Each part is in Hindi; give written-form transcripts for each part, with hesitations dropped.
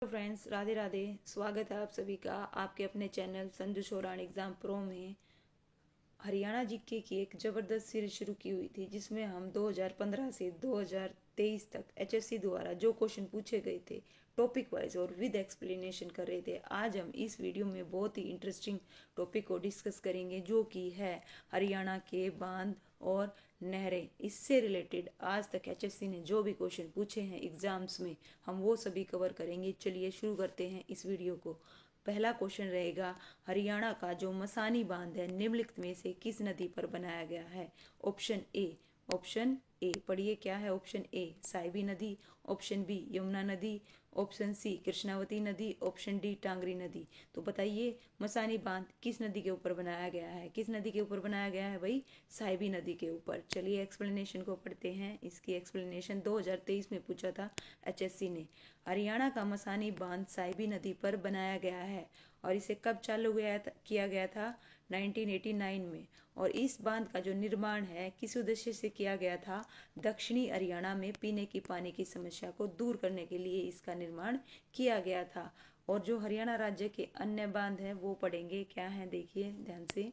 Hello friends, Radhe Radhe. स्वागत है आप सभी का आपके अपने channel Sanju Sheoran exam pro में। हरियाणा जीके की एक ज़बरदस्त सीरीज शुरू की हुई थी जिसमें हम 2015 से 2023 तक एचएससी द्वारा जो क्वेश्चन पूछे गए थे टॉपिक वाइज और विद एक्सप्लेनेशन कर रहे थे। आज हम इस वीडियो में बहुत ही इंटरेस्टिंग टॉपिक को डिस्कस करेंगे जो कि है हरियाणा के बांध और नहरें। इससे रिलेटेड आज तक एचएससी ने जो भी क्वेश्चन पूछे हैं एग्जाम्स में हम वो सभी कवर करेंगे। चलिए शुरू करते हैं इस वीडियो को। पहला क्वेश्चन रहेगा, हरियाणा का जो मसानी बांध है निम्नलिखित में से किस नदी पर बनाया गया है? ऑप्शन ए पढ़िए क्या है? ऑप्शन ए साइबी नदी, ऑप्शन बी यमुना नदी, ऑप्शन सी कृष्णावती नदी, ऑप्शन डी टांगरी नदी। तो बताइए मसानी बांध किस नदी के ऊपर बनाया गया है? किस नदी के ऊपर बनाया गया है भाई? साइबी नदी के ऊपर। चलिए एक्सप्लेनेशन को पढ़ते हैं। इसकी एक्सप्लेनेशन 2023 में पूछा था एचएससी ने। हरियाणा का मसानी बांध साइबी नदी पर बनाया गया है और इसे कब चालू किया गया था? 1989 में। और इस बांध का जो निर्माण है किस उद्देश्य से किया गया था? दक्षिणी हरियाणा में पीने की पानी की समस्या को दूर करने के लिए इसका निर्माण किया गया था। और जो हरियाणा राज्य के अन्य बांध है वो पढ़ेंगे क्या है, देखिए ध्यान से।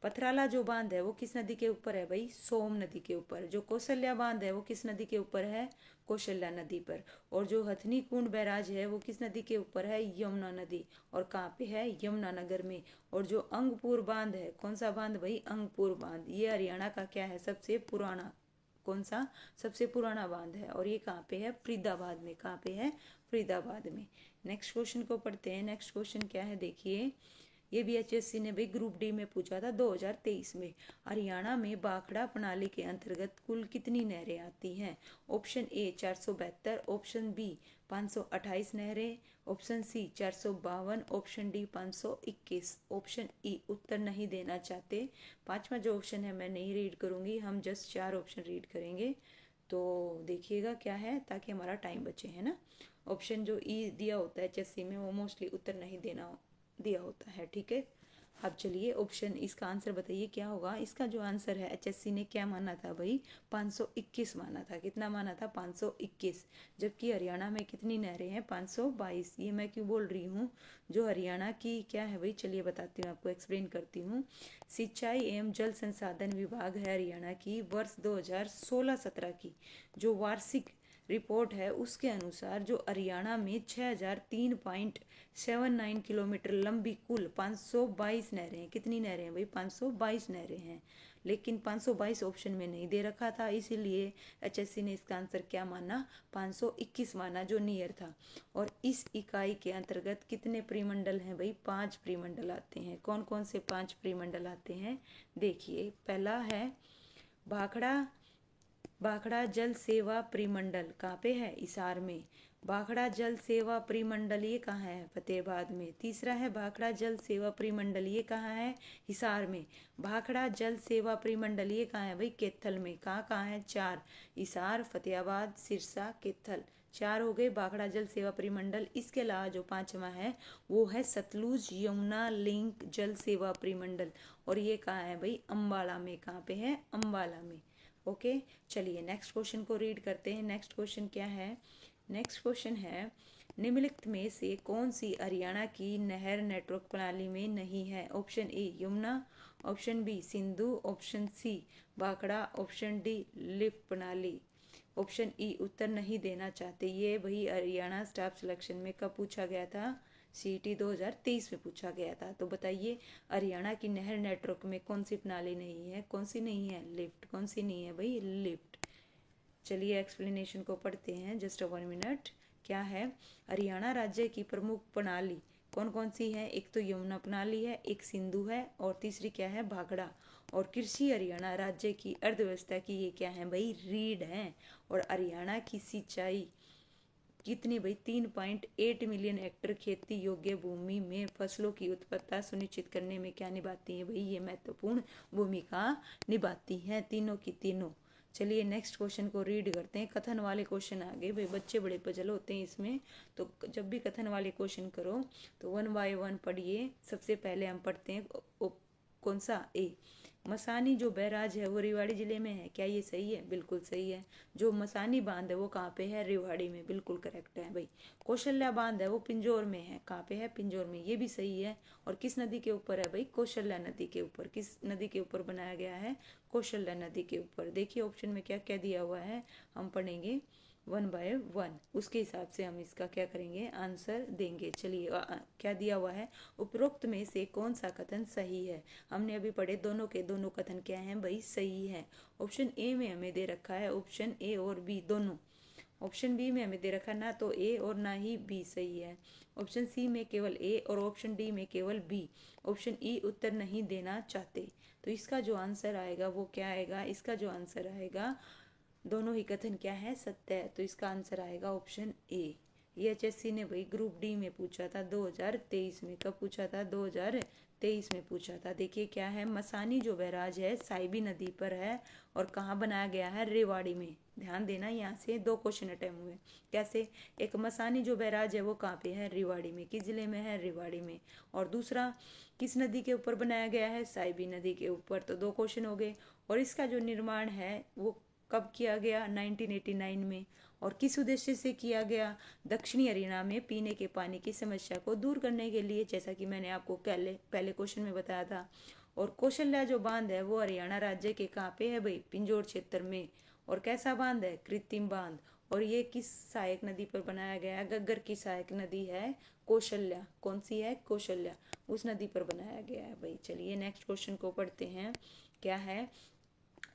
पथराला जो बांध है वो किस नदी के ऊपर है भाई? सोम नदी के ऊपर। जो कौशल्या बांध है वो किस नदी के ऊपर है? कौशल्या नदी पर। और जो हथनी कुंड बैराज है वो किस नदी के ऊपर है? यमुना नदी। और कहाँ पे है? यमुनानगर में। और जो अंगपुर बांध है, कौन सा बांध भाई? अंगपुर बांध। ये हरियाणा का क्या है? सबसे पुराना। कौन सा? सबसे पुराना बांध है। और ये कहाँ पे है? फरीदाबाद में। कहाँ पे है? फरीदाबाद में। नेक्स्ट क्वेश्चन को पढ़ते हैं। नेक्स्ट क्वेश्चन क्या है देखिए। ये भी एचएससी ने भी ग्रुप डी में पूछा था 2023 में। हरियाणा में भाखड़ा प्रणाली के अंतर्गत कुल कितनी नहरें आती हैं? ऑप्शन ए 472, ऑप्शन बी 528 नहरें, option C 452, option D 521। Option E उत्तर नहीं देना चाहते। पांचवा जो ऑप्शन है मैं नहीं रीड करूंगी, हम जस्ट चार ऑप्शन रीड करेंगे। तो देखिएगा क्या है ताकि हमारा टाइम बचे, है ना। ऑप्शन जो ई दिया होता है एचएससी में वो मोस्टली उत्तर नहीं देना दिया होता है, ठीक है। अब चलिए ऑप्शन इसका आंसर बताइए क्या होगा। इसका जो आंसर है एचएससी ने क्या माना था भाई? 521 माना था। कितना माना था? 521। जबकि हरियाणा में कितनी नहरें हैं? 522। ये मैं क्यों बोल रही हूँ? जो हरियाणा की क्या है भाई, चलिए बताती हूँ आपको, एक्सप्लेन करती हूँ। सिंचाई एवं जल संसाधन विभाग है हरियाणा की वर्ष 2016-17 की जो वार्षिक रिपोर्ट है उसके अनुसार जो हरियाणा में 6003.79 किलोमीटर लंबी कुल 522 नहरें हैं। कितनी नहरें हैं भाई? 522 नहरें हैं। लेकिन 522 ऑप्शन में नहीं दे रखा था, इसीलिए एचएससी ने इसका आंसर क्या माना? 521 माना, जो नियर था। और इस इकाई के अंतर्गत कितने परिमंडल हैं भाई? 5 परिमंडल आते हैं। कौन कौन से 5 परिमंडल आते हैं देखिए। पहला है भाखड़ा भाखड़ा जल सेवा परिमंडल। कहाँ पे है? हिसार में। भाखड़ा जल सेवा परिमंडल ये कहाँ है? फतेहाबाद में। तीसरा है भाखड़ा जल सेवा परिमंडल, ये कहाँ है? हिसार में। भाखड़ा जल सेवा परिमंडल ये कहाँ है भाई? कैथल में। कहाँ कहाँ है? 4। हिसार, फतेहाबाद, सिरसा, कैथल। 4 हो गए भाखड़ा जल सेवा परिमंडल। इसके अलावा जो पांचवा है वो है सतलुज यमुना लिंक जल सेवा परिमंडल। और ये कहाँ है भाई? अम्बाला में। कहाँ पे है? अम्बाला में। ओके। चलिए नेक्स्ट क्वेश्चन को रीड करते हैं। नेक्स्ट क्वेश्चन क्या है? नेक्स्ट क्वेश्चन है, निम्नलिखित में से कौन सी हरियाणा की नहर नेटवर्क प्रणाली में नहीं है? Option A Yamuna, option B Sindhu, option C Bhakhra, option D lift प्रणाली। ऑप्शन ई उत्तर नहीं देना चाहते। ये भाई हरियाणा स्टाफ सिलेक्शन में कब पूछा गया था? सीटी 2023 में पूछा गया था। तो बताइए हरियाणा की नहर नेटवर्क में कौन सी प्रणाली नहीं है? कौन सी नहीं है? लिफ्ट। कौन सी नहीं है भाई? लिफ्ट। चलिए एक्सप्लेनेशन को पढ़ते हैं, जस्ट 1 मिनट। क्या है? हरियाणा राज्य की प्रमुख प्रणाली कौन कौन सी है? एक तो यमुना प्रणाली है, एक सिंधु है, और तीसरी क्या है? भाखड़ा। और कृषि हरियाणा राज्य की अर्थव्यवस्था की ये क्या है भाई? रीढ़ है। और हरियाणा की सिंचाई कितनी भाई? 3.8 मिलियन हेक्टेयर खेती योग्य भूमि में फसलों की उत्पादकता सुनिश्चित करने में क्या निभाती है भाई? ये महत्वपूर्ण भूमिका निभाती हैं तीनों की तीनों। चलिए नेक्स्ट क्वेश्चन को रीड करते हैं। कथन वाले क्वेश्चन आ गए भाई, बच्चे बड़े पजल होते हैं इसमें। तो जब भी कथन वाले क्वेश्चन करो तो 1 बाय 1 पढ़िए। सबसे पहले हम पढ़ते हैं कौन सा? ए। मसानी जो बैराज है वो रेवाड़ी जिले में है, क्या ये सही है? बिल्कुल सही है। जो मसानी बांध है वो कहाँ पे है? रेवाड़ी में, बिल्कुल करेक्ट है भाई। कौशल्या बांध है वो पिंजौर में है, कहाँ पे है? पिंजौर में, ये भी सही है। और किस नदी के ऊपर है भाई? कौशल्या नदी के ऊपर। किस नदी के ऊपर बनाया गया है? कौशल्या नदी के ऊपर। देखिए ऑप्शन में क्या क्या दिया हुआ है, हम पढ़ेंगे 1 बाय 1, उसके हिसाब से हम इसका क्या करेंगे, आंसर देंगे। चलिए क्या दिया हुआ है, उपरोक्त में से कौन सा कथन सही है? हमने अभी पढ़े दोनों के दोनों कथन क्या हैं भाई? सही है। ऑप्शन ए में हमें दे रखा है ऑप्शन ए और बी दोनों। ऑप्शन बी में हमें दे रखा ना तो ए और ना ही बी सही है। ऑप्शन सी में केवल ए और ऑप्शन डी में केवल बी। ऑप्शन ई उत्तर नहीं देना चाहते। तो इसका जो आंसर आएगा वो क्या आएगा? इसका जो आंसर आएगा, दोनों ही कथन क्या है? सत्य है। तो इसका आंसर आएगा ऑप्शन ए। ये एचएससी ने भाई ग्रुप डी में पूछा था 2023 में। कब पूछा था? 2023 में पूछा था। देखिए क्या है, मसानी जो बैराज है साइबी नदी पर है और कहाँ बनाया गया है? रेवाड़ी में। ध्यान देना, यहाँ से 2 क्वेश्चन अटेम्प्ट हुए। कैसे? एक, मसानी जो बैराज है वो कहाँ पे है? रेवाड़ी में। किस जिले में है? रेवाड़ी में। और दूसरा, किस नदी के ऊपर बनाया गया है? साइबी नदी के ऊपर। तो 2 क्वेश्चन हो गए। और इसका जो निर्माण है वो कब किया गया? 1989 में। और किस उद्देश्य से किया गया? दक्षिणी हरियाणा में पीने के पानी की समस्या को दूर करने के लिए, जैसा कि मैंने आपको पहले क्वेश्चन में बताया था। और कौशल्या जो बांध है वो हरियाणा राज्य के कहाँ पे है भाई? पिंजौर क्षेत्र में। और कैसा बांध है? कृत्रिम बांध। और ये किस सहायक नदी पर बनाया गया है? घग्गर की सहायक नदी है कौशल्या। कौन सी है? कौशल्या। उस नदी पर बनाया गया है भाई। चलिए नेक्स्ट क्वेश्चन को पढ़ते हैं। क्या है,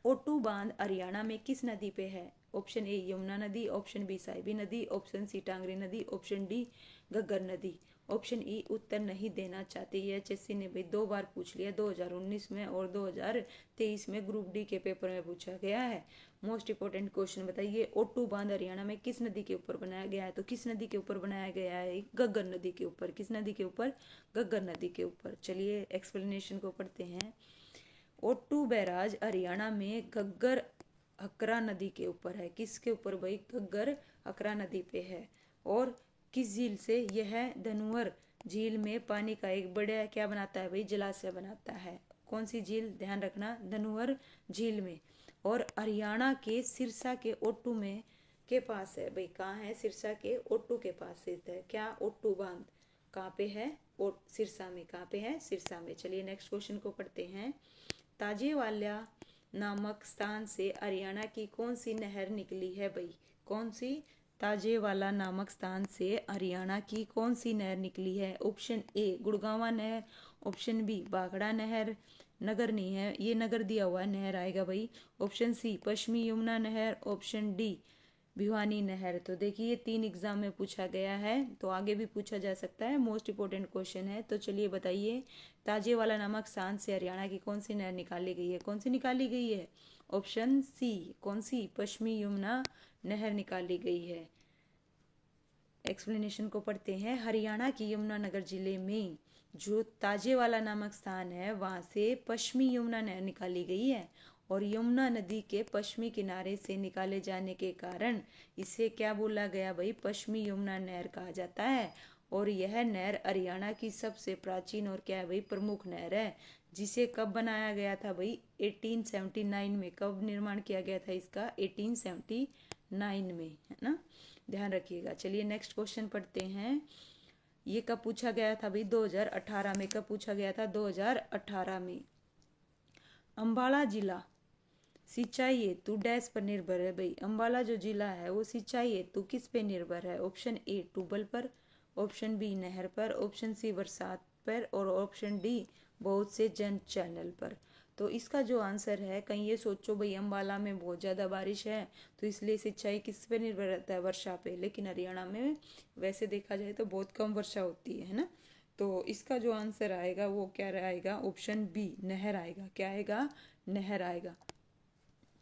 ओटू बांध हरियाणा में किस नदी पे है? ऑप्शन ए यमुना नदी, ऑप्शन बी साइबी नदी, ऑप्शन सी टांगरी नदी, ऑप्शन डी घग्गर नदी। ऑप्शन ई उत्तर नहीं देना चाहते। ये एचएससी ने भाई 2 बार पूछ लिया, 2019 में और 2023 में ग्रुप डी के पेपर में पूछा गया है। मोस्ट इंपोर्टेंट क्वेश्चन बताइए, ओटू बांध हरियाणा में किस नदी के ऊपर बनाया गया है? तो किस नदी के ऊपर बनाया गया है? घग्गर नदी के ऊपर। किस नदी के ऊपर? घग्गर नदी के ऊपर। चलिए एक्सप्लेनेशन को पढ़ते हैं। ओट्टू बैराज हरियाणा में घग्गर हकरा नदी के ऊपर है। किसके ऊपर भाई? घग्गर हकरा नदी पे है। और किस झील से? यह धनुवर झील में पानी का एक बड़ा क्या बनाता है भाई? जलाशय बनाता है। कौन सी झील? ध्यान रखना, धनुवर झील में। और हरियाणा के सिरसा के ओट्टू में के पास है भाई। कहाँ है? सिरसा के ओट्टू के पास स्थित है। क्या? ओट्टू बांध कहाँ पे है? सिरसा में। कहाँ पे है? सिरसा में। चलिए नेक्स्ट क्वेश्चन को पढ़ते हैं। ताजेवाला नामक स्थान से हरियाणा की कौन सी नहर निकली है भाई? कौन सी? ताजेवाला नामक स्थान से हरियाणा की कौन सी नहर निकली है? ऑप्शन ए गुड़गांवा नहर, ऑप्शन बी बागड़ा नहर, नगर नहीं है ये, नगर दिया हुआ है, नहर आएगा भाई। ऑप्शन सी पश्चिमी यमुना नहर, ऑप्शन डी भिवानी नहर। तो देखिए 3 एग्जाम में पूछा गया है, तो आगे भी पूछा जा सकता है, मोस्ट इंपोर्टेंट क्वेश्चन है। तो चलिए बताइए, ताजेवाला नामक स्थान से हरियाणा की कौन सी नहर निकाली गई है? कौन सी निकाली गई है? Option C. कौन सी? पश्चिमी यमुना नहर निकाली गई है। एक्सप्लेनेशन को पढ़ते हैं। हरियाणा की यमुनानगर जिले में जो ताजेवाला नामक स्थान है वहां से पश्चिमी यमुना नहर निकाली गई है। और यमुना नदी के पश्चिमी किनारे से निकाले जाने के कारण इसे क्या बोला गया भाई? पश्चिमी यमुना नहर कहा जाता है। और यह नहर हरियाणा की सबसे प्राचीन और क्या है भाई? प्रमुख नहर है, जिसे कब बनाया गया था भाई? 1879 में। कब निर्माण किया गया था इसका? 1879 में, है ना, ध्यान रखिएगा। चलिए नेक्स्ट क्वेश्चन पढ़ते हैं। ये कब पूछा गया था भाई? 2018 में। कब पूछा गया था? 2018 में। अंबाला जिला सिंचाई हेतु डैश पर निर्भर है भाई? अंबाला जो जिला है वो सिंचाई हेतु किस पे निर्भर है? ऑप्शन ए ट्यूबवेल पर, ऑप्शन बी नहर पर, ऑप्शन सी बरसात पर, और ऑप्शन डी बहुत से जन चैनल पर। तो इसका जो आंसर है, कहीं ये सोचो भाई अंबाला में बहुत ज़्यादा बारिश है तो इसलिए सिंचाई किस पे निर्भर रहता है? वर्षा पे। लेकिन हरियाणा में वैसे देखा जाए तो बहुत कम वर्षा होती है ना। तो इसका जो आंसर आएगा वो क्या आएगा? ऑप्शन बी नहर आएगा। क्या आएगा? नहर आएगा।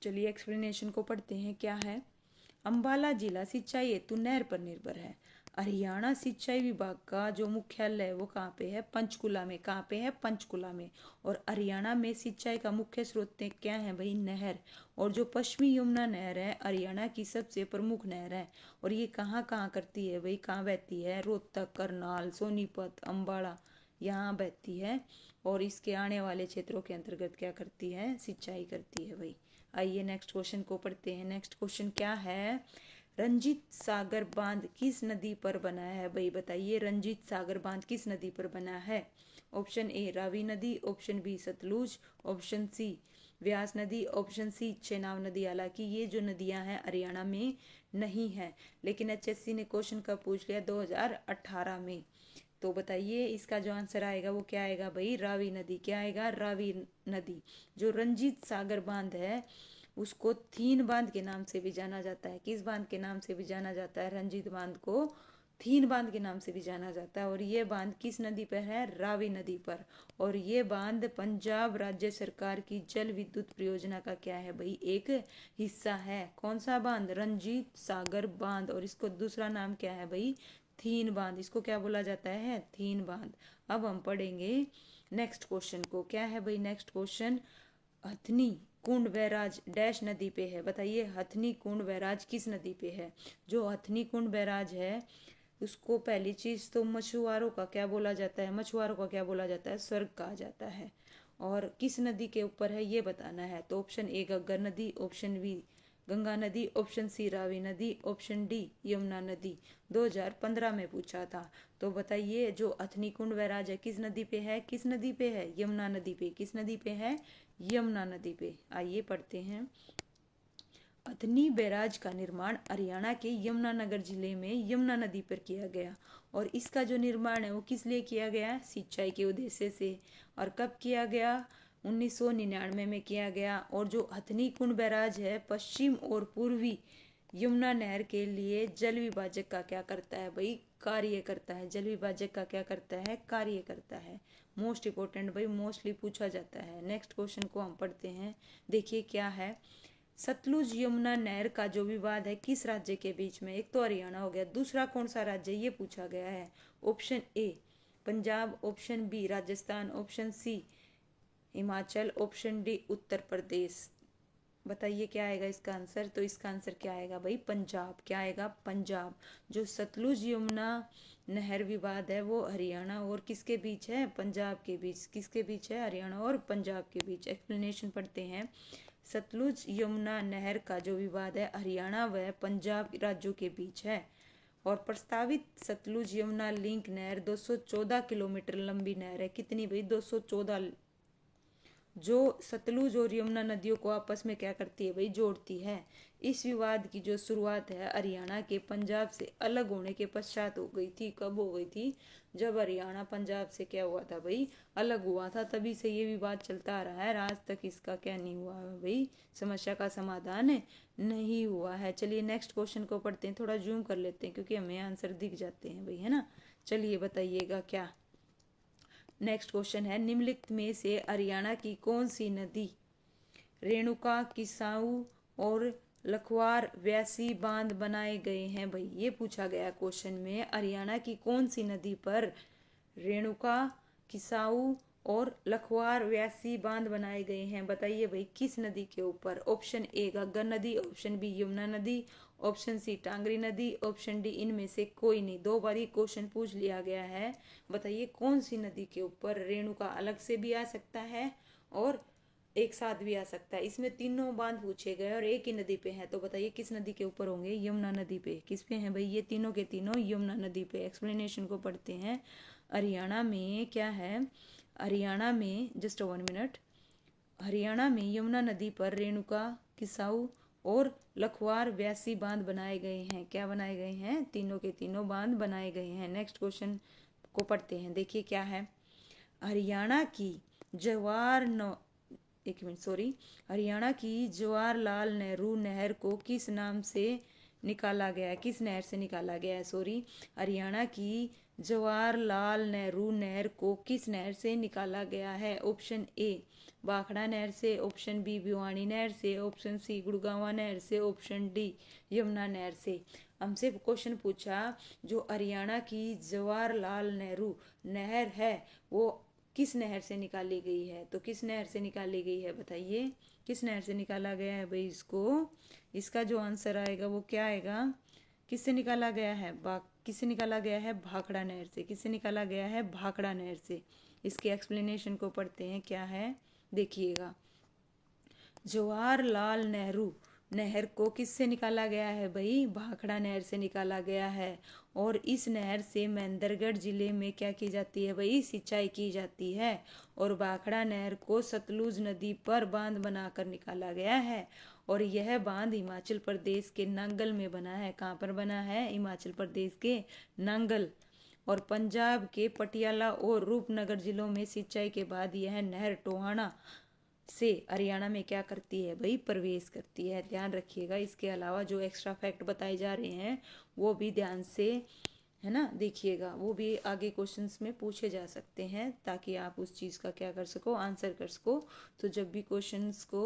चलिए एक्सप्लेनेशन को पढ़ते हैं। क्या है? अंबाला जिला सिंचाई हेतु नहर पर निर्भर है। हरियाणा सिंचाई विभाग का जो मुख्यालय है वो कहाँ पे है? पंचकुला में। कहाँ पे है? पंचकुला में। और हरियाणा में सिंचाई का मुख्य स्रोत क्या है भाई? नहर। और जो पश्चिमी यमुना नहर है हरियाणा की सबसे प्रमुख नहर है। और ये कहाँ कहाँ करती है भाई? कहाँ बहती है? रोहतक, करनाल, सोनीपत, अंबाला, यहाँ बहती है और इसके आने वाले क्षेत्रों के अंतर्गत क्या करती है, सिंचाई करती है भाई। आइए नेक्स्ट क्वेश्चन को पढ़ते हैं। नेक्स्ट क्वेश्चन क्या है, रंजीत सागर बांध किस नदी पर बना है भाई, बताइए रंजीत सागर बांध किस नदी पर बना है। ऑप्शन ए रावी नदी, option B Sutlej, option C Beas नदी, ऑप्शन सी चेनाब नदी। हालांकि ये जो नदियां हैं हरियाणा में नहीं है, लेकिन एचएससी ने क्वेश्चन कब पूछ लिया, 2018 में। तो बताइए इसका जो आंसर आएगा वो क्या आएगा भाई, रावी नदी। क्या आएगा, रावी नदी। जो रंजीत सागर बांध है उसको थीन बांध के नाम से भी जाना जाता है। किस बांध के नाम से भी जाना जाता है, रंजीत बांध को थीन बांध के नाम से भी जाना जाता है। और ये बांध किस नदी पर है, रावी नदी पर। और ये बांध पंजाब राज्य सरकार की जल विद्युत परियोजना का क्या है भाई, एक हिस्सा है। कौन सा बांध, रंजीत सागर बांध। और इसको दूसरा नाम क्या है भाई, थीन बांध। इसको क्या बोला जाता है, थीन बांध। अब हम पढ़ेंगे नेक्स्ट क्वेश्चन को। क्या है भाई नेक्स्ट क्वेश्चन, हथनी कुंड बैराज डैश नदी पे है, बताइए हथनी कुंड बैराज किस नदी पे है। जो हथनी कुंड बैराज है उसको पहली चीज तो मछुआरों का क्या बोला जाता है, मछुआरों का क्या बोला जाता है, स्वर्ग कहा जाता है। और किस नदी के ऊपर है ये बताना है। तो ऑप्शन ए घग्गर नदी, ऑप्शन बी गंगा नदी, ऑप्शन सी रावी नदी, ऑप्शन डी यमुना नदी। 2015 में पूछा था। तो बताइए जो हथनी कुंड बैराज है किस नदी पे है, किस नदी पे है, यमुना नदी पे। किस नदी पे है, यमुना नदी पे। आइए पढ़ते हैं। हथनी बैराज का निर्माण हरियाणा के यमुनानगर जिले में यमुना नदी पर किया गया। और इसका जो निर्माण है वो किस लिए किया गया, सिंचाई के उद्देश्य से। और कब किया गया, 1999 में किया गया। और जो हथनी कुंड बैराज है पश्चिम और पूर्वी यमुना नहर के लिए जल विभाजक का क्या करता है भाई, कार्य करता है। जल विभाजक का क्या करता है, कार्य करता है। मोस्ट इंपोर्टेंट भाई, मोस्टली पूछा जाता है। नेक्स्ट क्वेश्चन को हम पढ़ते हैं। देखिए क्या है, सतलुज यमुना नहर का जो विवाद है किस राज्य के बीच में। एक तो हरियाणा हो गया, दूसरा कौन सा राज्य ये पूछा गया है। Option A Punjab, option B Rajasthan, option C Himachal, option D Uttar Pradesh. बताइए क्या आएगा इसका आंसर। तो इसका आंसर क्या आएगा भाई, पंजाब। क्या आएगा, पंजाब। जो सतलुज यमुना नहर विवाद है वो हरियाणा और किसके बीच है, पंजाब के बीच। किसके बीच है, हरियाणा और पंजाब के बीच। एक्सप्लेनेशन पढ़ते हैं। सतलुज यमुना नहर का जो विवाद है हरियाणा व पंजाब राज्यों के बीच है। और प्रस्तावित सतलुज यमुना लिंक नहर 214 किलोमीटर लंबी नहर है। कितनी भाई, 214। जो सतलुज और यमुना नदियों को आपस में क्या करती है भाई, जोड़ती है। इस विवाद की जो शुरुआत है हरियाणा के पंजाब से अलग होने के पश्चात हो गई थी। कब हो गई थी, जब हरियाणा पंजाब से क्या हुआ था भाई, अलग हुआ था। तभी से ये विवाद चलता आ रहा है, आज तक इसका क्या नहीं हुआ है भाई, समस्या का समाधान नहीं हुआ है। चलिए नेक्स्ट क्वेश्चन को पढ़ते हैं। थोड़ा जूम कर लेते हैं क्योंकि हमें आंसर दिख जाते हैं भाई, है ना। चलिए बताइएगा क्या। नेक्स्ट क्वेश्चन है, निम्नलिखित में से हरियाणा की कौन सी नदी रेणुका, किसाऊ और लखवार व्यासी बांध बनाए गए हैं भाई, ये पूछा गया क्वेश्चन में। हरियाणा की कौन सी नदी पर रेणुका, किसाऊ और लखवार व्यासी बांध बनाए गए हैं, बताइए भाई किस नदी के ऊपर। ऑप्शन ए घग्गर नदी, ऑप्शन बी यमुना नदी, ऑप्शन सी टांगरी नदी, ऑप्शन डी इनमें से कोई नहीं। दो बार ही क्वेश्चन पूछ लिया गया है। बताइए कौन सी नदी के ऊपर। रेणुका अलग से भी आ सकता है और एक साथ भी आ सकता है। इसमें तीनों बांध पूछे गए और एक ही नदी पे है। तो बताइए किस नदी के ऊपर होंगे, यमुना नदी पे। किस पे हैं भाई, ये तीनों के तीनों यमुना नदी पे। एक्सप्लेनेशन को पढ़ते हैं। हरियाणा में क्या है, हरियाणा में जस्ट 1 मिनट, हरियाणा में यमुना नदी पर रेणुका, किसाऊ और लखवार व्यासी बांध बनाए गए हैं। क्या बनाए गए हैं, तीनों के तीनों बांध बनाए गए हैं। नेक्स्ट क्वेश्चन को पढ़ते हैं। देखिए क्या है, हरियाणा की हरियाणा की जवाहरलाल नेहरू नहर को किस नाम से निकाला गया है, किस नहर से निकाला गया है। हरियाणा की जवाहरलाल नेहरू नहर को किस नहर से निकाला गया है। ऑप्शन ए भाखड़ा नहर से, ऑप्शन बी भिवानी नहर से, ऑप्शन सी गुड़गांवा नहर से, ऑप्शन डी यमुना नहर से। हमसे क्वेश्चन पूछा जो हरियाणा की जवाहरलाल नेहरू नहर है वो किस नहर से निकाली गई है। तो किस नहर से निकाली गई है, बताइए किस नहर से निकाला गया है भाई इसको। इसका जो आंसर आएगा वो क्या आएगा, किससे निकाला गया है, किससे निकाला गया है? भाखड़ा नहर से। किससे निकाला गया है? भाखड़ा नहर से। इसके एक्सप्लेनेशन को पढ़ते हैं, क्या है देखिएगा। जवाहरलाल नेहरू नहर को किससे निकाला गया है भाई? भाखड़ा नहर से निकाला गया है। और इस नहर से महेंद्रगढ़ जिले में क्या की जाती है भाई? सिंचाई की जाती है। और भाखड़ा नहर को सतलुज नदी पर बांध बनाकर निकाला गया है। और यह बांध हिमाचल प्रदेश के नांगल में बना है। कहाँ पर बना है? हिमाचल प्रदेश के नांगल। और पंजाब के पटियाला और रूपनगर जिलों में सिंचाई के बाद यह नहर टोहाना से हरियाणा में क्या करती है भाई? प्रवेश करती है। ध्यान रखिएगा। इसके अलावा जो एक्स्ट्रा फैक्ट बताए जा रहे हैं वो भी ध्यान से, है ना, देखिएगा। वो भी आगे क्वेश्चंस में पूछे जा सकते हैं, ताकि आप उस चीज़ का क्या कर सको? आंसर कर सको। तो जब भी क्वेश्चंस को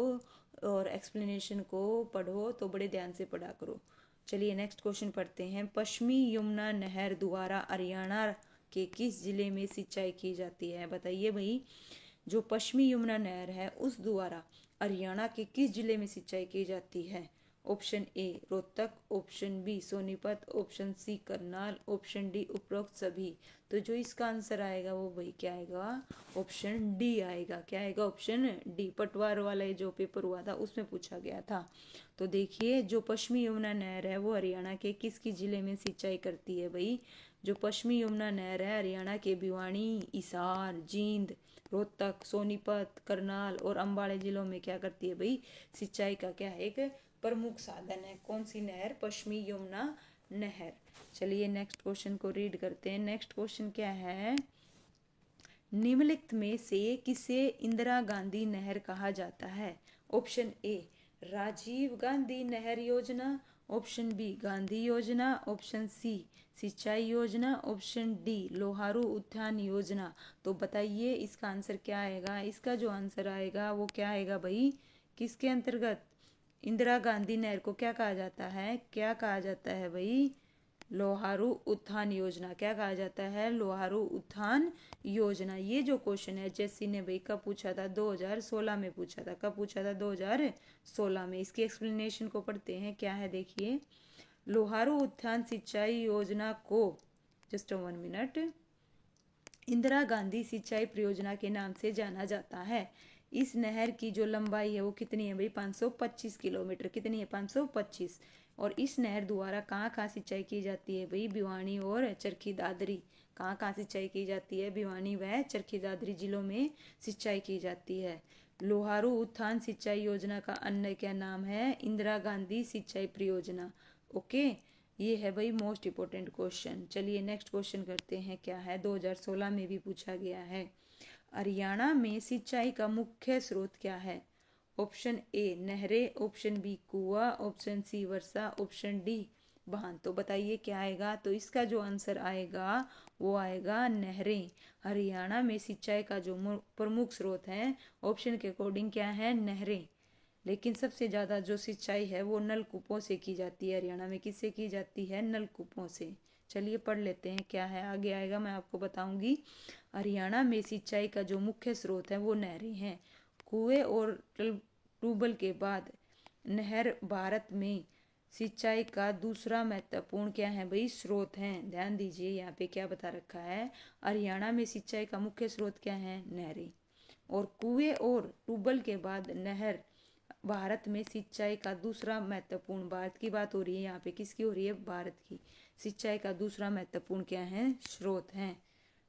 और एक्सप्लेनेशन को पढ़ो तो बड़े ध्यान से पढ़ा करो। चलिए नेक्स्ट क्वेश्चन पढ़ते हैं। पश्चिमी यमुना नहर द्वारा हरियाणा के किस जिले में सिंचाई की जाती है? बताइए भाई। जो पश्चिमी यमुना नहर है उस द्वारा हरियाणा के किस जिले में सिंचाई की जाती है? Option A Rohtak, option B Sonipat, option C Karnal, option D उपरोक्त सभी। तो जो इसका आंसर आएगा वो भाई क्या आएगा? ऑप्शन डी आएगा। क्या आएगा? Option D. पटवार वाला जो पेपर हुआ था उसमें पूछा गया था। तो देखिए, जो पश्चिमी यमुना नहर है वो हरियाणा के किस किस जिले में सिंचाई करती है भाई? जो पश्चिमी यमुना नहर है हरियाणा के भिवानी, हिसार, जींद, रोहतक, सोनीपत, करनाल और अंबाला जिलों में क्या करती है भाई? सिंचाई का क्या है? एक प्रमुख साधन है। कौन सी नहर? पश्चिमी यमुना नहर। चलिए नेक्स्ट क्वेश्चन को रीड करते हैं। नेक्स्ट क्वेश्चन क्या है? निम्नलिखित में से किसे इंदिरा गांधी नहर कहा जाता है? ऑप्शन ए राजीव गांधी नहर योजना, ऑप्शन बी गांधी योजना, ऑप्शन सी सिंचाई योजना, ऑप्शन डी लोहारू उत्थान योजना। तो बताइए इसका आंसर क्या आएगा? इसका जो आंसर आएगा वो क्या आएगा भाई? किसके अंतर्गत इंदिरा गांधी नहर को क्या कहा जाता है? क्या कहा जाता है भाई? लोहारू उत्थान योजना। क्या कहा जाता है? लोहारू उत्थान योजना। ये जो क्वेश्चन है जेसी ने भाई कब पूछा था? 2016 में पूछा था। कब पूछा था? 2016 में। इसकी एक्सप्लेनेशन को पढ़ते हैं, क्या है देखिए। लोहारू उत्थान सिंचाई योजना को, जस्ट 1 मिनट, इंदिरा गांधी सिंचाई परियोजना के नाम से जाना जाता है। इस नहर की जो लंबाई है वो कितनी है भाई? 525 किलोमीटर। कितनी है? 525। और इस नहर द्वारा कहाँ कहाँ सिंचाई की जाती है भाई? भिवानी और चरखी दादरी। कहाँ कहाँ सिंचाई की जाती है? भिवानी व चरखी दादरी जिलों में सिंचाई की जाती है। लोहारू उत्थान सिंचाई योजना का अन्य क्या नाम है? इंदिरा गांधी सिंचाई परियोजना। ओके, ये है भाई मोस्ट इंपोर्टेंट क्वेश्चन। चलिए नेक्स्ट क्वेश्चन करते हैं, क्या है? 2016 में भी पूछा गया है। हरियाणा में सिंचाई का मुख्य स्रोत क्या है? ऑप्शन ए नहरें, ऑप्शन बी कुआं, ऑप्शन सी वर्षा, ऑप्शन डी बांध। तो बताइए क्या आएगा? तो इसका जो आंसर आएगा वो आएगा नहरें। हरियाणा में सिंचाई का जो प्रमुख स्रोत है ऑप्शन के अकॉर्डिंग क्या है? नहरें। लेकिन सबसे ज़्यादा जो सिंचाई है वो नलकूपों से की जाती है। हरियाणा में किससे की जाती है? नलकूपों से। चलिए पढ़ लेते हैं, क्या है आगे आएगा मैं आपको बताऊंगी। हरियाणा में सिंचाई का जो मुख्य स्रोत है वो नहरें हैं। कुएं और ट्यूबवेल के बाद नहर भारत में सिंचाई का दूसरा महत्वपूर्ण क्या है भाई? स्रोत है। ध्यान दीजिए यहाँ पे क्या बता रखा है। हरियाणा में सिंचाई का मुख्य स्रोत क्या है? नहरें। और कुएं और ट्यूबवेल के बाद नहर भारत में सिंचाई का दूसरा महत्वपूर्ण, भारत की बात हो रही है यहाँ पे, किसकी हो रही है? भारत की। सिंचाई का दूसरा महत्वपूर्ण क्या है? स्रोत है।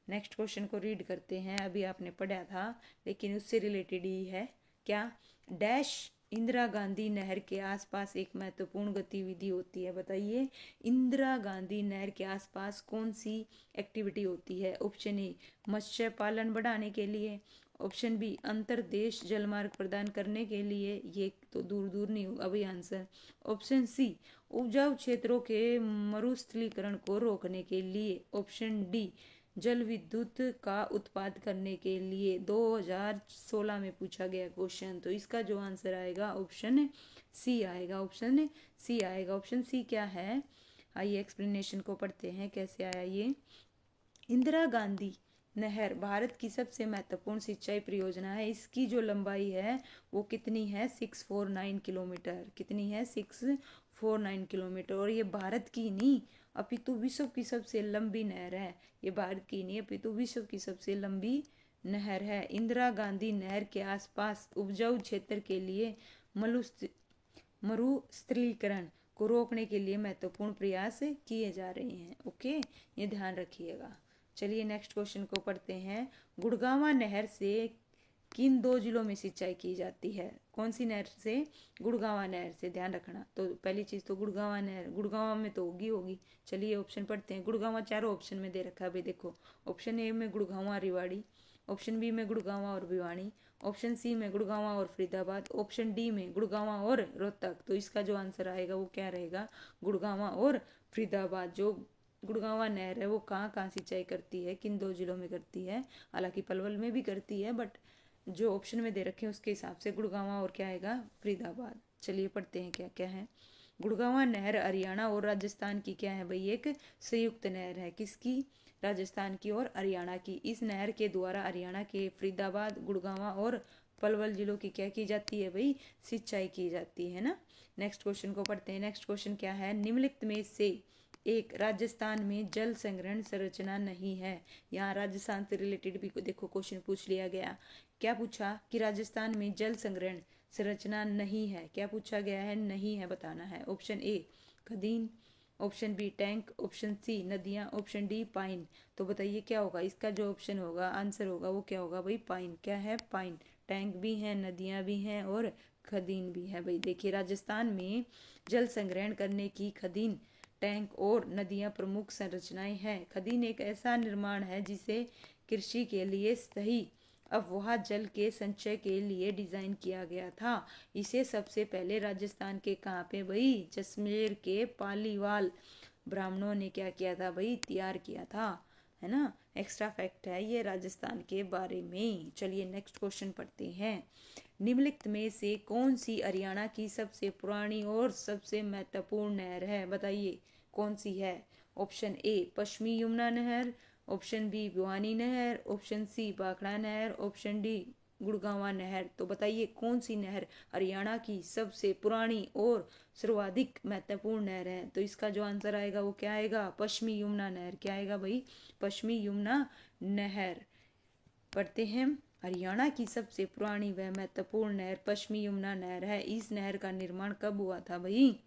नेक्स्ट क्वेश्चन को रीड करते हैं। अभी आपने पढ़ा था लेकिन उससे रिलेटेड ही है। क्या? डैश इंदिरा गांधी नहर के आसपास एक महत्वपूर्ण गतिविधि होती है। बताइए इंदिरा गांधी नहर के आसपास कौन सी एक्टिविटी होती है? ऑप्शन ए मत्स्य पालन बढ़ाने के लिए, ऑप्शन बी अंतरदेश जलमार्ग प्रदान करने के लिए, ये तो दूर दूर नहीं होगा अभी आंसर। ऑप्शन सी उपजाऊ क्षेत्रों के मरुस्थलीकरण को रोकने के लिए, ऑप्शन डी जल विद्युत का उत्पाद करने के लिए। 2016 में पूछा गया क्वेश्चन। तो इसका जो आंसर आएगा ऑप्शन सी आएगा। ऑप्शन सी आएगा। ऑप्शन सी क्या है? आइए एक्सप्लेनेशन को पढ़ते हैं कैसे आया ये। इंदिरा गांधी नहर भारत की सबसे महत्वपूर्ण सिंचाई परियोजना है। इसकी जो लंबाई है वो कितनी है? 649 किलोमीटर। कितनी है? 649 किलोमीटर। और ये भारत की नहीं अपितु विश्व की सबसे लंबी नहर है। ये भारत की नहीं अपितु विश्व की सबसे लंबी नहर है। इंदिरा गांधी नहर के आसपास उपजाऊ क्षेत्र के लिए मरुस्थलीकरण को रोकने के लिए महत्वपूर्ण प्रयास किए जा रहे हैं। ओके, ये ध्यान रखिएगा। चलिए नेक्स्ट क्वेश्चन को पढ़ते हैं। गुड़गांवा नहर से किन 2 जिलों में सिंचाई की जाती है? कौन सी नहर से? गुड़गांवा नहर से, ध्यान रखना। तो पहली चीज तो गुड़गांवा नहर, गुड़गांवा में तो होगी। चलिए ऑप्शन पढ़ते हैं। गुड़गांवा चारों ऑप्शन में दे रखा है भाई, देखो। ऑप्शन ए में गुड़गांवा रेवाड़ी, ऑप्शन बी में गुड़गांवा और भिवानी, ऑप्शन सी में गुड़गांवा और फरीदाबाद, ऑप्शन डी में गुड़गांवा और रोहतक। तो इसका जो आंसर आएगा वो क्या रहेगा? गुड़गांवा और फरीदाबाद। जो गुड़गांवा नहर है वो कहाँ कहाँ सिंचाई करती है, किन 2 जिलों में करती है? हालांकि पलवल में भी करती है, बट जो ऑप्शन में दे रखे हैं उसके हिसाब से गुड़गांवा और क्या आएगा? फरीदाबाद। चलिए पढ़ते हैं क्या क्या है। गुड़गांवा नहर हरियाणा और राजस्थान की क्या है भाई? एक संयुक्त नहर है। किसकी? राजस्थान की और हरियाणा की। इस नहर के द्वारा हरियाणा के फरीदाबाद, गुड़गांवा और पलवल जिलों की क्या की जाती है भाई? सिंचाई की जाती है ना। नेक्स्ट क्वेश्चन को पढ़ते हैं। नेक्स्ट क्वेश्चन क्या है? निम्नलिखित में से एक राजस्थान में जल संग्रहण संरचना नहीं है। यहाँ राजस्थान से रिलेटेड भी देखो क्वेश्चन पूछ लिया गया। क्या पूछा? कि राजस्थान में जल संग्रहण संरचना नहीं है। क्या पूछा गया है? नहीं है बताना है। ऑप्शन ए खदीन, option B tank, option C नदियां, ऑप्शन डी पाइन। तो बताइए क्या होगा? इसका जो ऑप्शन होगा, आंसर होगा वो क्या होगा भाई? पाइन। क्या है? पाइन। टैंक भी है, नदियां भी हैं और खदीन भी है भाई। देखिए राजस्थान में जल संग्रहण करने की खदीन, टैंक और नदियां प्रमुख संरचनाएं हैं। खदीन एक ऐसा निर्माण है जिसे कृषि के लिए सही अफवाह जल के संचय के लिए डिजाइन किया गया था। इसे सबसे पहले राजस्थान के कहाँ पे भाई? जैसलमेर के पालीवाल ब्राह्मणों ने क्या किया था भाई? तैयार किया था, है ना। एक्स्ट्रा फैक्ट है ये राजस्थान के बारे में। चलिए नेक्स्ट क्वेश्चन पढ़ते हैं। निम्नलिखित में से कौन सी हरियाणा की सबसे पुरानी और सबसे महत्वपूर्ण नहर है? बताइए कौन सी है? ऑप्शन ए पश्चिमी यमुना नहर, ऑप्शन बी भिवानी नहर, ऑप्शन सी भाखड़ा नहर, ऑप्शन डी गुड़गांवा नहर। तो बताइए कौन सी नहर हरियाणा की सबसे पुरानी और सर्वाधिक महत्वपूर्ण नहर है? तो इसका जो आंसर आएगा वो क्या आएगा? पश्चिमी यमुना नहर। क्या आएगा भाई? पश्चिमी यमुना नहर। पढ़ते हैं। हरियाणा की सबसे पुरानी व महत्वपूर्ण नहर पश्चिमी यमुना नहर है। इस नहर का निर्माण कब हुआ था भाई?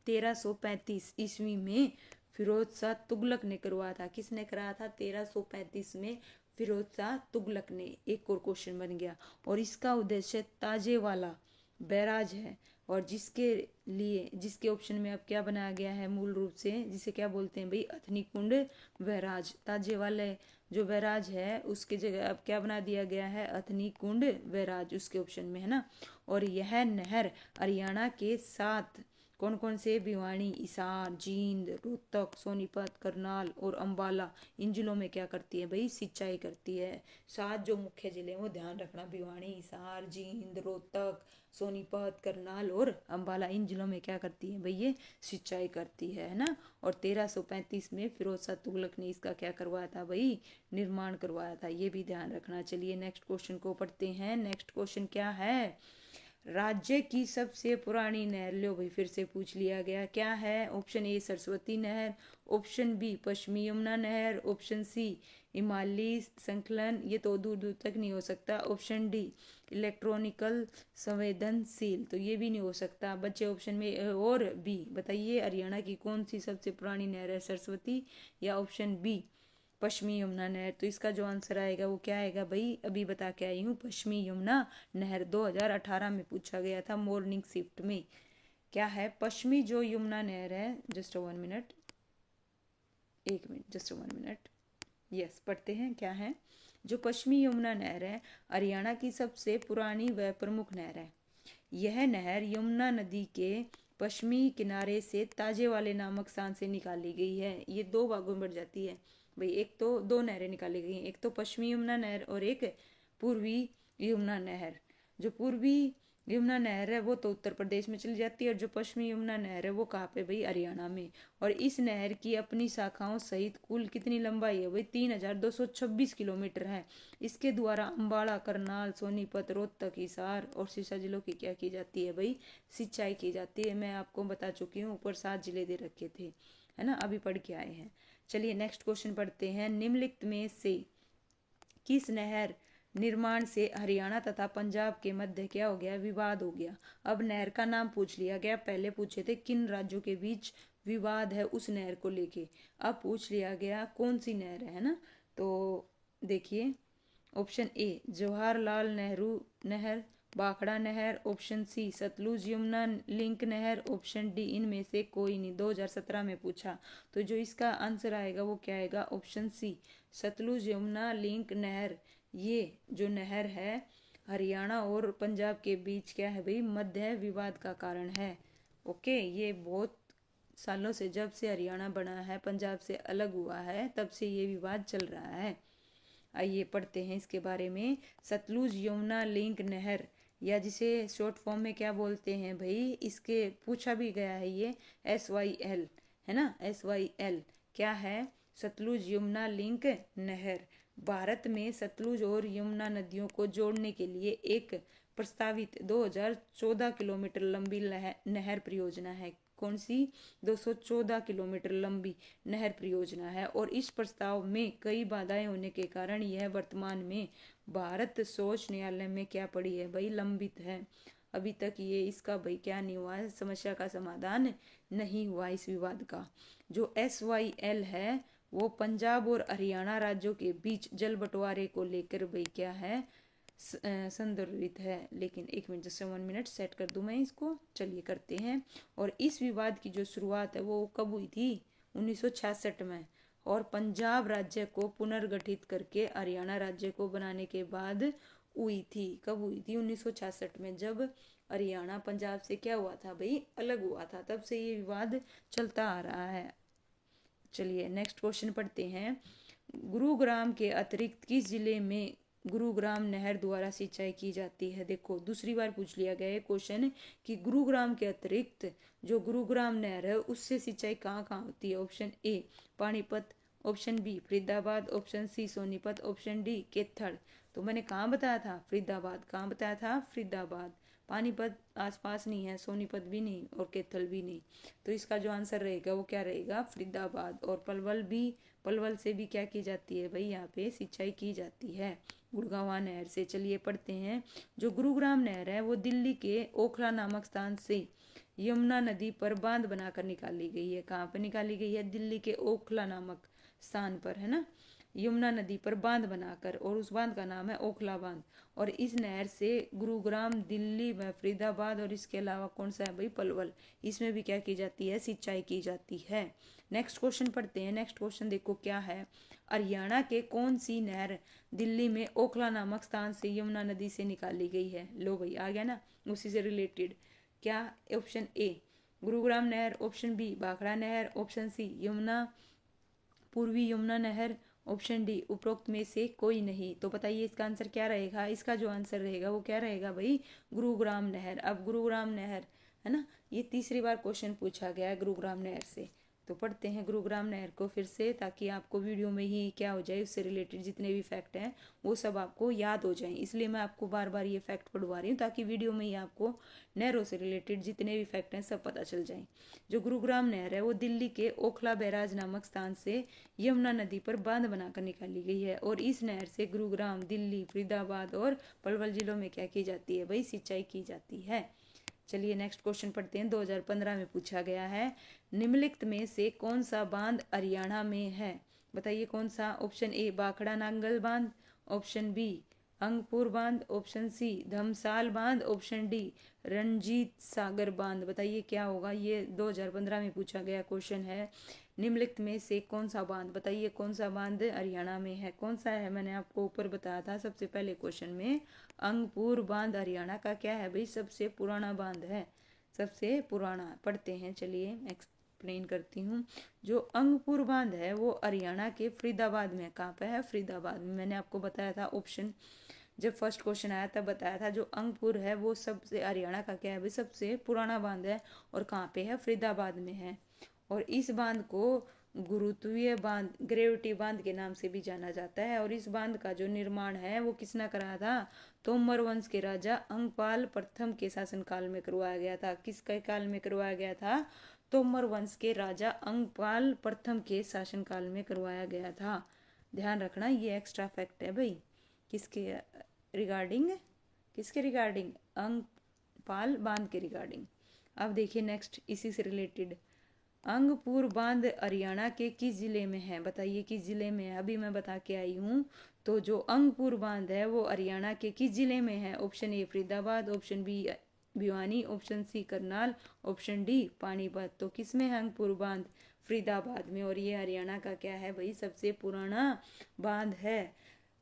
1335 ईस्वी में फिरोज शाह तुगलक ने करवाया था। किसने कराया था? 1335 में फिरोज शाह तुगलक ने। एक और क्वेश्चन बन गया। और इसका उद्देश्य ताजेवाला बैराज है, और जिसके ऑप्शन में अब क्या बनाया गया है मूल रूप से, जिसे क्या बोलते हैं भाई? अथनी कुंड बैराज। ताजेवाला जो बैराज है उसके जगह अब क्या बना दिया गया है? अथनी कुंड बैराज उसके ऑप्शन में, है ना। और यह नहर हरियाणा के 7 कौन कौन से? भिवानी, हिसार, जींद, रोहतक, सोनीपत, करनाल और अंबाला, इन जिलों में क्या करती है भाई? सिंचाई करती है। 7 जो मुख्य जिले हैं वो ध्यान रखना। भिवानी, हिसार, जींद, रोहतक, सोनीपत, करनाल और अंबाला, इन जिलों में क्या करती है भाई? ये सिंचाई करती है ना। और 1335 में फिरोज शाह तुगलक ने इसका क्या करवाया था भाई? निर्माण करवाया था। ये भी ध्यान रखना। चलिए नेक्स्ट क्वेश्चन को पढ़ते हैं। नेक्स्ट क्वेश्चन क्या है? राज्य की सबसे पुरानी नहर। लो भाई फिर से पूछ लिया गया। क्या है? ऑप्शन ए सरस्वती नहर, ऑप्शन बी पश्चिमी यमुना नहर, ऑप्शन सी हिमालयी संकलन, ये तो दूर दूर तक नहीं हो सकता, ऑप्शन डी इलेक्ट्रॉनिकल संवेदनशील, तो ये भी नहीं हो सकता। बच्चे ऑप्शन में ए और बी। बताइए हरियाणा की कौन सी सबसे पुरानी नहर है? सरस्वती या ऑप्शन बी पश्चिमी यमुना नहर। तो इसका जो आंसर आएगा वो क्या आएगा भाई? अभी बता के आई हूँ, पश्चिमी यमुना नहर। 2018 में पूछा गया था मॉर्निंग शिफ्ट में। क्या है? पश्चिमी जो यमुना नहर है, just 1 minute, 1 minute, just 1 minute. Yes, पढ़ते हैं क्या है। जो पश्चिमी यमुना नहर है हरियाणा की सबसे पुरानी व प्रमुख नहर है। यह नहर यमुना नदी के पश्चिमी किनारे से ताजेवाले नामक स्थान से निकाली गई है। ये 2 भागों में बढ़ जाती है भाई। एक तो 2 नहरें निकाली गई हैं, एक तो पश्चिमी यमुना नहर और एक पूर्वी यमुना नहर। जो पूर्वी यमुना नहर है वो तो उत्तर प्रदेश में चली जाती है, और जो पश्चिमी यमुना नहर है वो कहाँ पे भाई? हरियाणा में। और इस नहर की अपनी शाखाओं सहित कुल कितनी लंबाई है भाई? 3226 किलोमीटर है। इसके द्वारा अंबाला, करनाल, सोनीपत, रोहतक, हिसार और सिरसा जिलों की क्या की जाती है भाई? सिंचाई की जाती है। मैं आपको बता चुकी हूँ, ऊपर 7 जिले दे रखे थे। है ना, अभी पढ़ के आए हैं। चलिए नेक्स्ट क्वेश्चन पढ़ते हैं। निम्नलिखित में से किस नहर निर्माण से हरियाणा तथा पंजाब के मध्य क्या हो गया, विवाद हो गया। अब नहर का नाम पूछ लिया गया, पहले पूछे थे किन राज्यों के बीच विवाद है उस नहर को लेके, अब पूछ लिया गया कौन सी नहर है ना। तो देखिए ऑप्शन ए जवाहरलाल नेहरू नहर, भाखड़ा नहर, option C Sutlej Yamuna link नहर, ऑप्शन डी इनमें से कोई नहीं। 2017 में पूछा, तो जो इसका आंसर आएगा वो क्या आएगा, option C Sutlej Yamuna link नहर। ये जो नहर है हरियाणा और पंजाब के बीच क्या है भाई, मध्य विवाद का कारण है। ओके, ये बहुत सालों से, जब से हरियाणा बना है पंजाब से अलग हुआ है, तब से ये विवाद चल रहा है। आइए पढ़ते हैं इसके बारे में। सतलुज यमुना लिंक नहर, या जिसे शॉर्ट फॉर्म में क्या बोलते हैं भाई, इसके पूछा भी गया है ये SYL, है ना, SYL क्या है, सतलुज यमुना लिंक नहर। भारत में सतलुज और यमुना नदियों को जोड़ने के लिए एक प्रस्तावित 2014 किलोमीटर लंबी नहर परियोजना है। कौन सी, 214 किलोमीटर लंबी नहर परियोजना है। और इस प्रस्ताव में कई बाधाएं होने के कारण यह वर्तमान में भारत सर्वोच्च न्यायालय में क्या पड़ी है भाई, लंबित है। अभी तक ये इसका भाई क्या नहीं हुआ है, समस्या का समाधान नहीं हुआ इस विवाद का। जो SYL है वो पंजाब और हरियाणा राज्यों के बीच जल बंटवारे को लेकर भाई क्या है, संदर्भित है। लेकिन एक मिनट, जस्ट 1 मिनट सेट कर दूं मैं इसको। चलिए करते हैं। और इस विवाद की जो शुरुआत है वो कब हुई थी, 1966 में। और पंजाब राज्य को पुनर्गठित करके हरियाणा राज्य को बनाने के बाद हुई थी। कब हुई थी, 1966 में, जब हरियाणा पंजाब से क्या हुआ था भाई, अलग हुआ था। तब से ये विवाद चलता आ रहा है। चलिए नेक्स्ट क्वेश्चन पढ़ते हैं। गुरुग्राम के अतिरिक्त किस जिले में गुरुग्राम नहर द्वारा सिंचाई की जाती है। देखो दूसरी बार पूछ लिया गया है क्वेश्चन कि गुरुग्राम के अतिरिक्त जो गुरुग्राम नहर है उससे सिंचाई कहाँ कहाँ होती है। Option A Panipat, option B Faridabad, option C Sonipat, option D Kaithal. तो मैंने कहाँ बताया था, फरीदाबाद। कहाँ बताया था, फरीदाबाद। पानीपत आसपास नहीं है, सोनीपत भी नहीं और कैथल भी नहीं। तो इसका जो आंसर रहेगा वो क्या रहेगा, फरीदाबाद। और पलवल से भी क्या की जाती है भाई, यहाँ पे सिंचाई की जाती है गुड़गांवा नहर से। चलिए पढ़ते हैं। जो गुरुग्राम नहर है वो दिल्ली के ओखला नामक स्थान से यमुना नदी पर बांध बनाकर निकाली गई है। कहाँ पर निकाली गई है, दिल्ली के ओखला नामक स्थान पर, है ना, यमुना नदी पर बांध बनाकर, और उस बांध का नाम है ओखला बांध। और इस नहर से गुरुग्राम, दिल्ली व फरीदाबाद और इसके अलावा कौन सा है भाई, पलवल, इसमें भी क्या की जाती है, सिंचाई की जाती है। नेक्स्ट क्वेश्चन पढ़ते हैं। नेक्स्ट क्वेश्चन देखो क्या है, हरियाणा के कौन सी नहर दिल्ली में ओखला नामक स्थान से यमुना नदी से निकाली गई है। लो भाई आ गया ना, उसी से रिलेटेड। क्या, ऑप्शन ए गुरुग्राम नहर, ऑप्शन बी भाखड़ा नहर, ऑप्शन सी यमुना पूर्वी यमुना नहर, ऑप्शन डी उपरोक्त में से कोई नहीं। तो बताइए इसका आंसर क्या रहेगा। इसका जो आंसर रहेगा वो क्या रहेगा भाई, गुरुग्राम नहर। अब गुरुग्राम नहर, है ना, ये तीसरी बार क्वेश्चन पूछा गया है गुरुग्राम नहर से। तो पढ़ते हैं गुरुग्राम नहर को फिर से, ताकि आपको वीडियो में ही क्या हो जाए, उससे रिलेटेड जितने भी फैक्ट हैं वो सब आपको याद हो जाएं। इसलिए मैं आपको बार बार ये फैक्ट पढ़वा रही हूँ, ताकि वीडियो में ही आपको नहरों से रिलेटेड जितने भी फैक्ट हैं सब पता चल जाएं। जो गुरुग्राम नहर है वो दिल्ली के ओखला बैराज नामक स्थान से यमुना नदी पर बांध बनाकर निकाली गई है। और इस नहर से गुरुग्राम, दिल्ली, फरीदाबाद और पलवल जिलों में क्या की जाती है भाई, सिंचाई की जाती है। चलिए नेक्स्ट क्वेश्चन पढ़ते हैं। 2015 में पूछा गया है, निम्नलिखित में से कौन सा बांध हरियाणा में है। बताइए कौन सा। ऑप्शन ए भाखड़ा नांगल बांध, ऑप्शन बी अंगपुर बांध, ऑप्शन सी धमसाल बांध, ऑप्शन डी रणजीत सागर बांध। बताइए क्या होगा। ये 2015 में पूछा गया क्वेश्चन है, निम्नलिखित में से कौन सा बांध। बताइए कौन सा बांध हरियाणा में है, कौन सा है। मैंने आपको ऊपर बताया था सबसे पहले क्वेश्चन में, अंगपुर बांध हरियाणा का क्या है भाई, सबसे पुराना बांध है, सबसे पुराना। पढ़ते हैं, चलिए एक्सप्लेन करती हूँ। जो अंगपुर बांध है वो हरियाणा के फरीदाबाद में, कहाँ पे है, फरीदाबाद में। मैंने आपको बताया था ऑप्शन, जब फर्स्ट क्वेश्चन आया तब बताया था, जो अंगपुर है वो सबसे हरियाणा का क्या है भाई, सबसे पुराना बांध है, और कहाँ पे है, फरीदाबाद में है। और इस बांध को गुरुत्वीय बांध, ग्रेविटी बांध के नाम से भी जाना जाता है। और इस बांध का जो निर्माण है वो किसने कराया था, तोमर वंश के राजा अंगपाल प्रथम के शासनकाल में करवाया गया था। किसके काल में करवाया गया था, तोमर वंश के राजा अंगपाल प्रथम के शासनकाल में करवाया गया था। ध्यान रखना ये एक्स्ट्रा फैक्ट है भाई। किसके रिगार्डिंग अंगपाल बांध के रिगार्डिंग। अब देखिए नेक्स्ट इसी से रिलेटेड, अंगपुर बांध हरियाणा के किस जिले में है? बताइए किस जिले में है? अभी मैं बता के आई हूँ। तो जो अंगपुर बांध है वो हरियाणा के किस जिले में है? Option A Faridabad, option B Bhiwani, option C Karnal, option D Panipat. तो किस में है अंगपुर बांध? फरीदाबाद में। और ये हरियाणा का क्या है भाई? सबसे पुराना बांध है।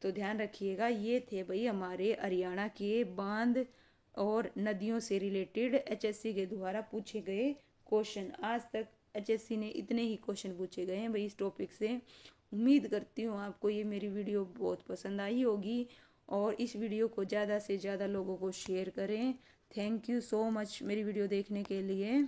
तो ध्यान रखिएगा, ये थे भाई हमारे हरियाणा के बांध और नदियों से रिलेटेड एचएससी के द्वारा पूछे गए क्वेश्चन। आज तक एचएससी ने इतने ही क्वेश्चन पूछे गए हैं भाई इस टॉपिक से। उम्मीद करती हूँ आपको ये मेरी वीडियो बहुत पसंद आई होगी और इस वीडियो को ज़्यादा से ज़्यादा लोगों को शेयर करें। थैंक यू सो मच मेरी वीडियो देखने के लिए।